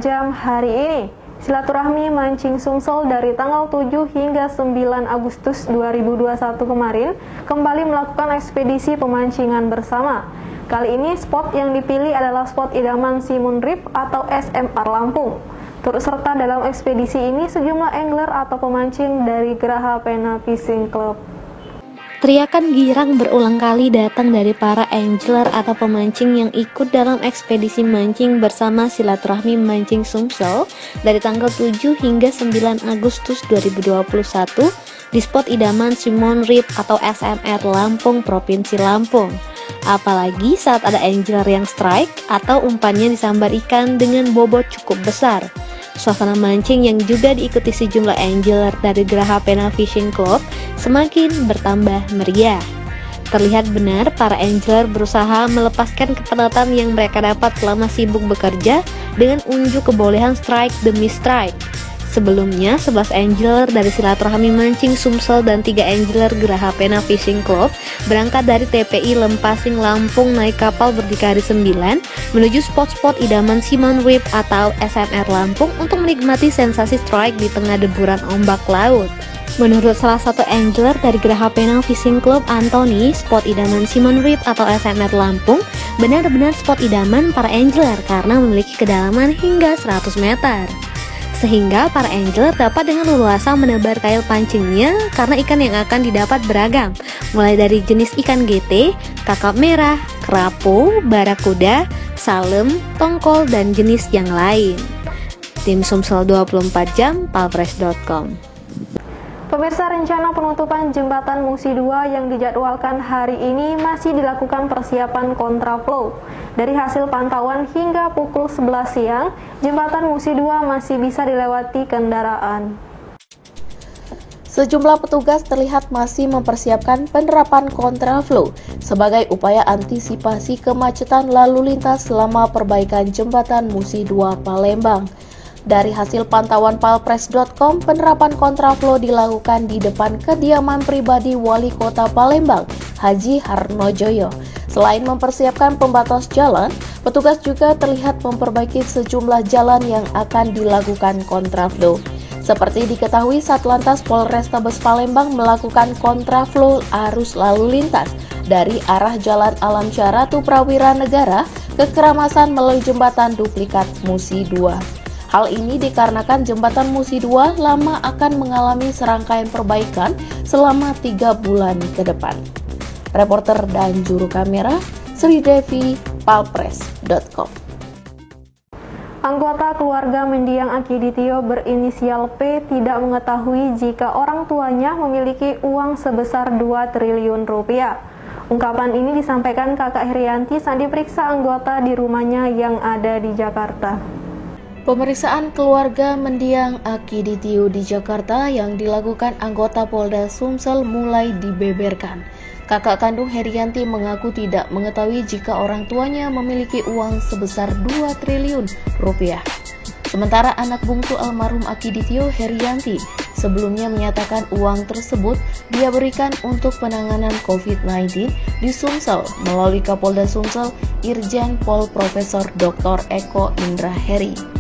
jam hari ini. Silaturahmi mancing Sumsel dari tanggal 7 hingga 9 Agustus 2021 kemarin kembali melakukan ekspedisi pemancingan bersama. Kali ini spot yang dipilih adalah spot idaman Simon Reef atau SMR Lampung. Turut serta dalam ekspedisi ini sejumlah angler atau pemancing dari Geraha Pena Fishing Club. Teriakan girang berulang kali datang dari para angler atau pemancing yang ikut dalam ekspedisi mancing bersama Silaturahmi Mancing Sumsel dari tanggal 7 hingga 9 Agustus 2021 di spot idaman Simon Reef atau SMR Lampung, Provinsi Lampung. Apalagi saat ada angler yang strike atau umpannya disambar ikan dengan bobot cukup besar. Suasana mancing yang juga diikuti sejumlah angler dari Geraha Pena Fishing Club semakin bertambah meriah. Terlihat benar para angler berusaha melepaskan kepenatan yang mereka dapat selama sibuk bekerja dengan unjuk kebolehan strike demi strike. Sebelumnya, 11 angler dari Silaturahmi Mancing Sumsel dan 3 angler Geraha Pena Fishing Club berangkat dari TPI Lempasing Lampung naik kapal berdikari 9 menuju spot-spot idaman Simon Reef atau SMR Lampung untuk menikmati sensasi strike di tengah deburan ombak laut. Menurut salah satu angler dari Geraha Pena Fishing Club, Anthony, spot idaman Simon Reef atau SMR Lampung benar-benar spot idaman para angler karena memiliki kedalaman hingga 100 meter. Sehingga para angler dapat dengan leluasa menebar kail pancingnya karena ikan yang akan didapat beragam, mulai dari jenis ikan GT, kakap merah, kerapu, barakuda, salem, tongkol, dan jenis yang lain. Tim Sumsel 24 jam, palfresh.com. Pemirsa, rencana penutupan jembatan Musi 2 yang dijadwalkan hari ini masih dilakukan persiapan kontraflow. Dari hasil pantauan hingga pukul 11 siang, jembatan Musi 2 masih bisa dilewati kendaraan. Sejumlah petugas terlihat masih mempersiapkan penerapan kontraflow sebagai upaya antisipasi kemacetan lalu lintas selama perbaikan jembatan Musi 2 Palembang. Dari hasil pantauan palfresh.com, penerapan kontraflow dilakukan di depan kediaman pribadi Wali Kota Palembang, Haji Harnojoyo. Selain mempersiapkan pembatas jalan, petugas juga terlihat memperbaiki sejumlah jalan yang akan dilakukan kontraflow. Seperti diketahui, Satlantas Polrestabes Palembang melakukan kontraflow arus lalu lintas dari arah Jalan Alam Syah Ratu Prawira Negara ke Keramasan melalui jembatan duplikat Musi 2. Hal ini dikarenakan jembatan Musi 2 lama akan mengalami serangkaian perbaikan selama 3 bulan ke depan. Reporter dan juru kamera Sri Devi, palfresh.com. Anggota keluarga mendiang Akiditio berinisial P tidak mengetahui jika orang tuanya memiliki uang sebesar 2 triliun rupiah. Ungkapan ini disampaikan Kakak Herianti saat diperiksa anggota di rumahnya yang ada di Jakarta. Pemeriksaan keluarga mendiang Akiditio di Jakarta yang dilakukan anggota Polda Sumsel mulai dibeberkan. Kakak kandung Herianti mengaku tidak mengetahui jika orang tuanya memiliki uang sebesar 2 triliun rupiah. Sementara anak bungsu almarhum Akiditio, Herianti, sebelumnya menyatakan uang tersebut dia berikan untuk penanganan COVID-19 di Sumsel melalui Kapolda Sumsel Irjen Pol Profesor Dr. Eko Indra Heri.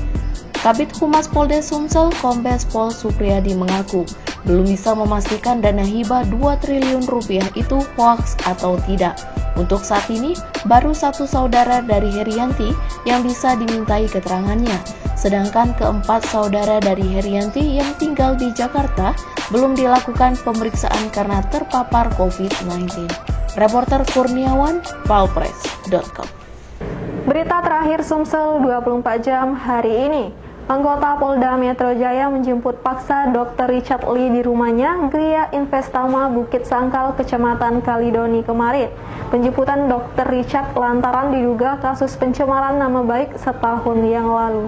Kabid Humas Polda Sumsel Kombes Pol Supriyadi mengaku belum bisa memastikan dana hibah 2 triliun rupiah itu hoaks atau tidak. Untuk saat ini, baru satu saudara dari Herianti yang bisa dimintai keterangannya. Sedangkan keempat saudara dari Herianti yang tinggal di Jakarta belum dilakukan pemeriksaan karena terpapar COVID-19. Reporter Kurniawan, palfresh.com. Berita terakhir Sumsel 24 jam hari ini. Anggota Polda Metro Jaya menjemput paksa Dr. Richard Lee di rumahnya, Gria Investama Bukit Sangkal, Kecamatan Kalidoni kemarin. Penjemputan Dr. Richard lantaran diduga kasus pencemaran nama baik setahun yang lalu.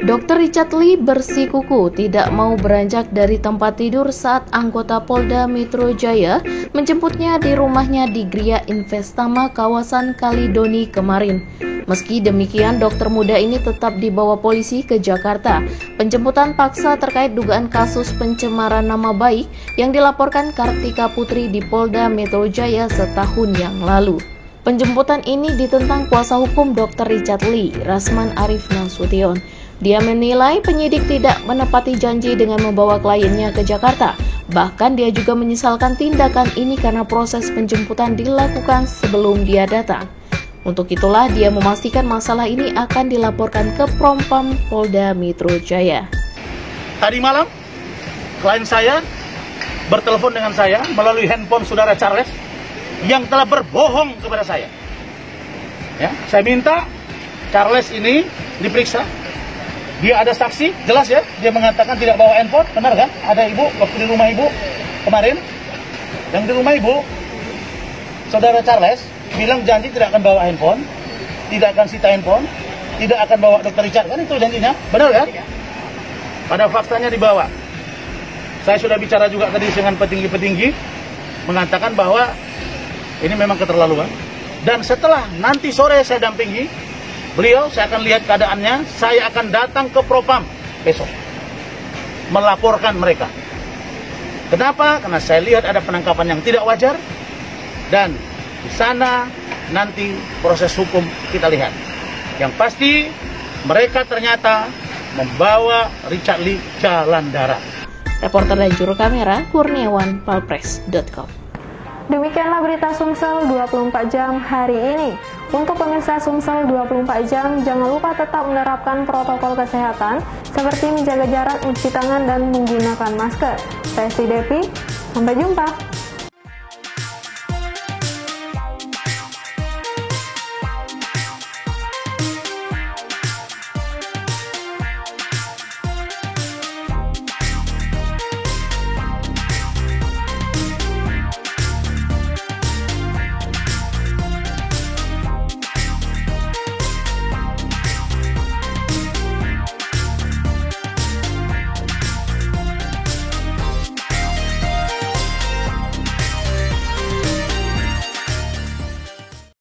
Dr. Richard Lee bersikuku tidak mau beranjak dari tempat tidur saat anggota Polda Metro Jaya menjemputnya di rumahnya di Gria Investama kawasan Kalidoni kemarin. Meski demikian, dokter muda ini tetap dibawa polisi ke Jakarta. Penjemputan paksa terkait dugaan kasus pencemaran nama baik yang dilaporkan Kartika Putri di Polda Metro Jaya setahun yang lalu. Penjemputan ini ditentang kuasa hukum Dr. Richard Lee, Rasman Arif Nasution. Dia menilai penyidik tidak menepati janji dengan membawa kliennya ke Jakarta. Bahkan dia juga menyesalkan tindakan ini karena proses penjemputan dilakukan sebelum dia datang. Untuk itulah dia memastikan masalah ini akan dilaporkan ke Propam Polda Metro Jaya. Tadi malam, klien saya bertelepon dengan saya melalui handphone saudara Charles yang telah berbohong kepada saya. Ya, saya minta Charles ini diperiksa. Dia ada saksi, jelas ya, dia mengatakan tidak bawa handphone, benar kan? Ada ibu, waktu di rumah ibu kemarin, yang di rumah ibu, saudara Charles bilang janji tidak akan bawa handphone, tidak akan sita handphone, tidak akan bawa Dr. Richard, kan itu janjinya, benar kan? Pada faktanya dibawa. Saya sudah bicara juga tadi dengan petinggi-petinggi, mengatakan bahwa ini memang keterlaluan. Dan setelah nanti sore saya dampingi beliau, saya akan lihat keadaannya, saya akan datang ke Propam besok, melaporkan mereka. Kenapa? Karena saya lihat ada penangkapan yang tidak wajar, dan di sana nanti proses hukum kita lihat. Yang pasti, mereka ternyata membawa Richard Lee jalan darat. Reporter dan juru kamera Kurniawan, Palpres.com. Demikianlah berita Sumsel 24 jam hari ini. Untuk pemirsa Sumsel 24 jam, jangan lupa tetap menerapkan protokol kesehatan seperti menjaga jarak, mencuci tangan, dan menggunakan masker. Saya Devi, sampai jumpa.